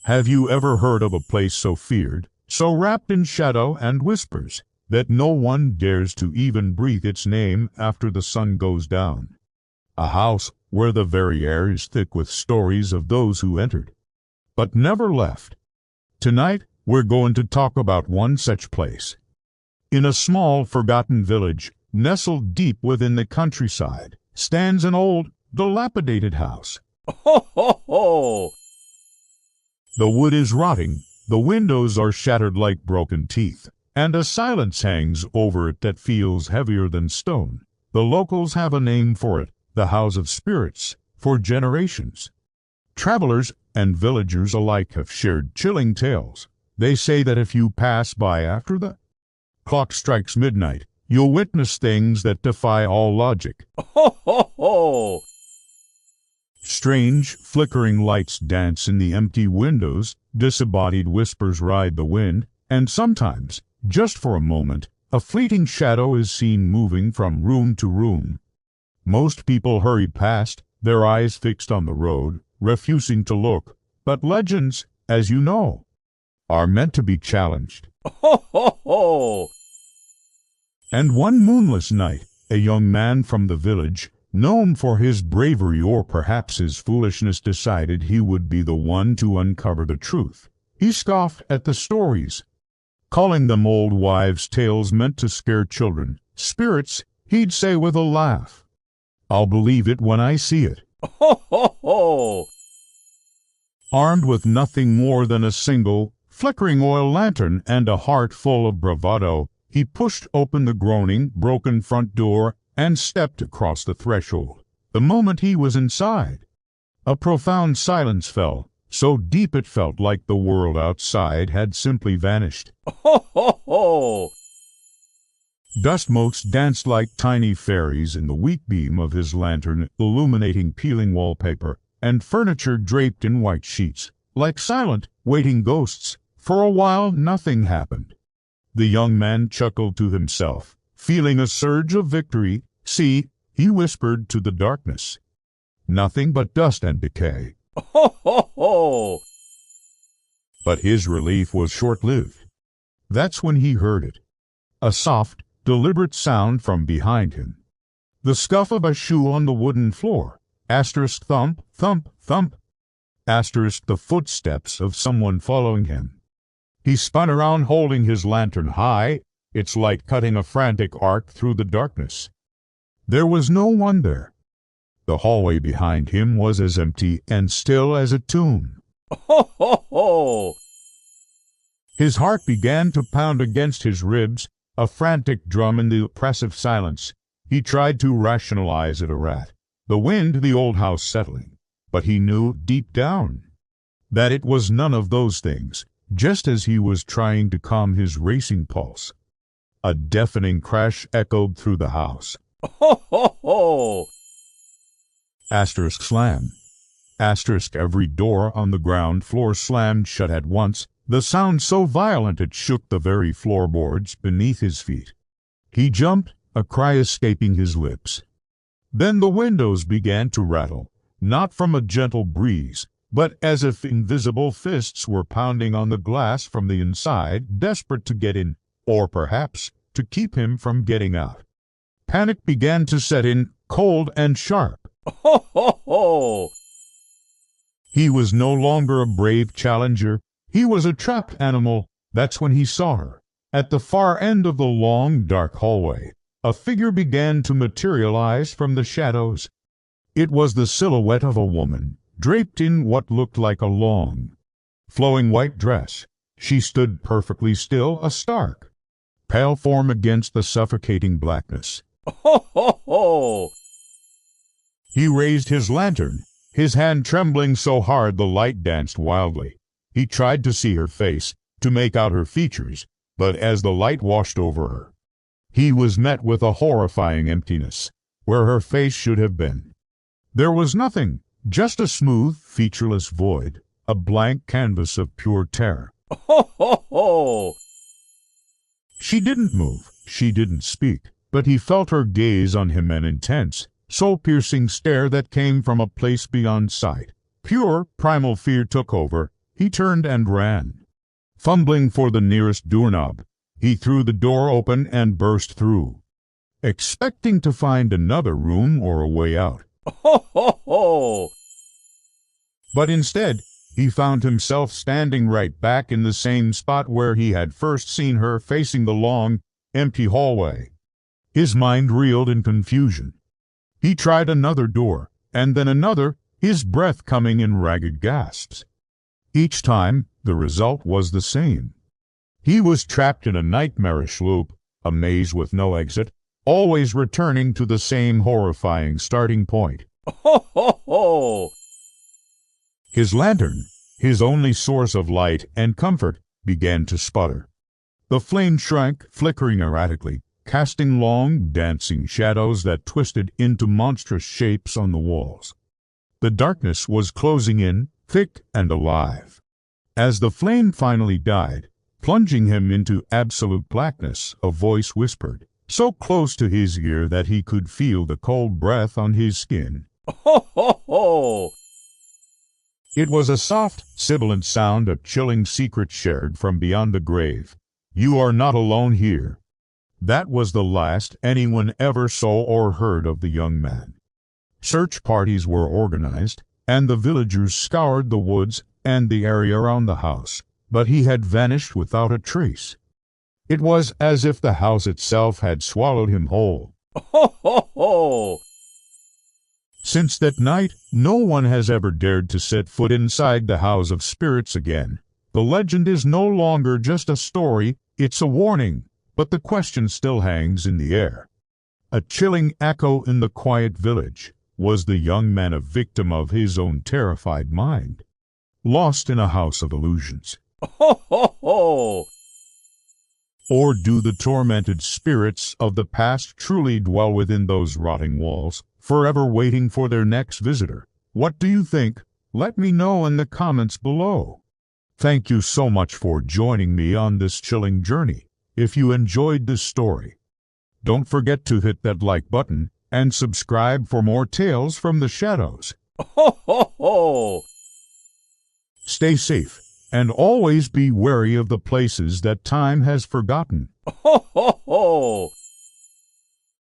Have you ever heard of a place so feared, so wrapped in shadow and whispers, that no one dares to even breathe its name after the sun goes down? A house where the very air is thick with stories of those who entered, but never left. Tonight, we're going to talk about one such place. In a small, forgotten village, nestled deep within the countryside, stands an old, dilapidated house. Ho, ho, ho! The wood is rotting, the windows are shattered like broken teeth, and a silence hangs over it that feels heavier than stone. The locals have a name for it, the House of Spirits, for generations. Travelers and villagers alike have shared chilling tales. They say that if you pass by after the clock strikes midnight, you'll witness things that defy all logic. Ho, ho, ho! Strange, flickering lights dance in the empty windows, disembodied whispers ride the wind, and sometimes, just for a moment, a fleeting shadow is seen moving from room to room. Most people hurry past, their eyes fixed on the road, refusing to look. But legends, as you know, are meant to be challenged. Ho, ho, ho! And one moonless night, a young man from the village, known for his bravery or perhaps his foolishness, decided he would be the one to uncover the truth. He scoffed at the stories, calling them old wives' tales meant to scare children. Spirits, he'd say with a laugh. I'll believe it when I see it. Ho, ho, ho! Armed with nothing more than a single, flickering oil lantern and a heart full of bravado, he pushed open the groaning, broken front door and stepped across the threshold. The moment he was inside, a profound silence fell, so deep it felt like the world outside had simply vanished. Ho, ho, ho! Dust motes danced like tiny fairies in the weak beam of his lantern, illuminating peeling wallpaper and furniture draped in white sheets, like silent, waiting ghosts. For a while nothing happened. The young man chuckled to himself, feeling a surge of victory. See, he whispered to the darkness. Nothing but dust and decay. Ho, ho, ho! But his relief was short-lived. That's when he heard it. A soft, deliberate sound from behind him. The scuff of a shoe on the wooden floor. Asterisk thump, thump, thump. Asterisk the footsteps of someone following him. He spun around holding his lantern high, its light cutting a frantic arc through the darkness. There was no one there. The hallway behind him was as empty and still as a tomb. Ho, ho, ho! His heart began to pound against his ribs, a frantic drum in the oppressive silence. He tried to rationalize it, a rat, the wind, the old house settling. But he knew deep down that it was none of those things. Just as he was trying to calm his racing pulse, a deafening crash echoed through the house. Ho, ho, ho! Asterisk slam. Asterisk every door on the ground floor slammed shut at once, the sound so violent it shook the very floorboards beneath his feet. He jumped, a cry escaping his lips. Then the windows began to rattle, not from a gentle breeze, but as if invisible fists were pounding on the glass from the inside, desperate to get in, or perhaps to keep him from getting out. Panic began to set in, cold and sharp. Ho, ho, ho! He was no longer a brave challenger. He was a trapped animal. That's when he saw her. At the far end of the long, dark hallway, a figure began to materialize from the shadows. It was the silhouette of a woman, draped in what looked like a long, flowing white dress. She stood perfectly still, a stark, pale form against the suffocating blackness. Ho, ho, ho! He raised his lantern, his hand trembling so hard the light danced wildly. He tried to see her face, to make out her features, but as the light washed over her, he was met with a horrifying emptiness, where her face should have been. There was nothing, just a smooth, featureless void, a blank canvas of pure terror. Ho, ho, ho! She didn't move, she didn't speak, but he felt her gaze on him, an intense, soul-piercing stare that came from a place beyond sight. Pure, primal fear took over. He turned and ran. Fumbling for the nearest doorknob, he threw the door open and burst through, expecting to find another room or a way out. Ho, ho, ho! But instead, he found himself standing right back in the same spot where he had first seen her, facing the long, empty hallway. His mind reeled in confusion. He tried another door, and then another, his breath coming in ragged gasps. Each time, the result was the same. He was trapped in a nightmarish loop, a maze with no exit, always returning to the same horrifying starting point. Ho, ho, ho! His lantern, his only source of light and comfort, began to sputter. The flame shrank, flickering erratically, casting long, dancing shadows that twisted into monstrous shapes on the walls. The darkness was closing in, thick and alive. As the flame finally died, plunging him into absolute blackness, a voice whispered, so close to his ear that he could feel the cold breath on his skin. Ho, ho, ho! It was a soft, sibilant sound, a chilling secret shared from beyond the grave. You are not alone here. That was the last anyone ever saw or heard of the young man. Search parties were organized, and the villagers scoured the woods and the area around the house, but he had vanished without a trace. It was as if the house itself had swallowed him whole. Ho, ho, ho! Since that night, no one has ever dared to set foot inside the House of Spirits again. The legend is no longer just a story, it's a warning, but the question still hangs in the air. A chilling echo in the quiet village. Was the young man a victim of his own terrified mind, lost in a house of illusions? Ho, ho, ho! Or do the tormented spirits of the past truly dwell within those rotting walls, forever waiting for their next visitor? What do you think? Let me know in the comments below. Thank you so much for joining me on this chilling journey. If you enjoyed this story, don't forget to hit that like button and subscribe for more tales from the shadows. Ho, ho, ho! Stay safe, and always be wary of the places that time has forgotten. Ho, ho, ho!